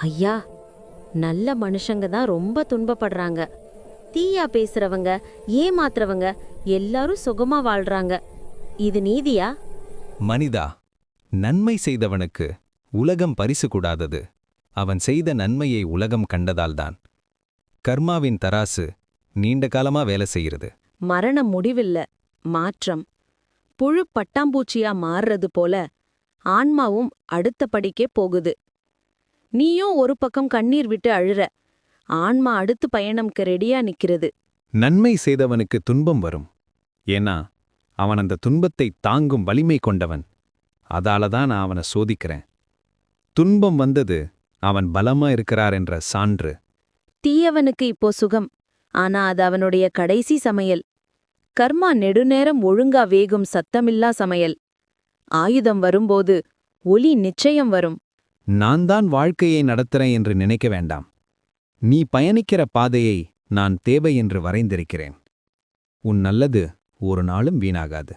ஐயா, நல்ல மனுஷங்க தான் ரொம்ப துன்பப்படுறாங்க. தீயா பேசுறவங்க, ஏமாத்துறவங்க எல்லாரும் சுகமா வாழ்றாங்க. இது நீதியா? மனிதா, நன்மை செய்தவனுக்கு உலகம் பரிசு கூடாதது. அவன் செய்த நன்மையை உலகம் கண்டதால்தான். கர்மாவின் தராசு நீண்ட காலமா வேலை செய்கிறது. மரணம் முடிவில்ல, மாற்றம். புழு பட்டாம்பூச்சியா மாறுறது போல ஆன்மாவும் அடுத்த படிக்கே போகுது. நீயும் ஒரு பக்கம் கண்ணீர் விட்டு அழுற, ஆன்மா அடுத்து பயணம்க்கு ரெடியா நிக்கிறது. நன்மை செய்தவனுக்கு துன்பம் வரும். ஏன்னா அவன் அந்த துன்பத்தை தாங்கும் வலிமை கொண்டவன். அதாலதான் நான் அவனை சோதிக்கிறேன். துன்பம் வந்தது அவன் பலமா இருக்கிறார் என்ற சான்று. தீயவனுக்கு இப்போ சுகம், ஆனா அது அவனுடைய கடைசி சமையல். கர்மா நெடுநேரம் ஒழுங்கா வேகும் சத்தமில்லா சமையல். ஆயுதம் வரும்போது ஒலி நிச்சயம் வரும். நான் தான் வாழ்க்கையை நடத்துறேன் என்று நினைக்க வேண்டாம். நீ பயணிக்கிற பாதையை நான் தேவை என்று வரைந்திருக்கிறேன். உன் நல்லது ஒரு நாளும் வீணாகாது.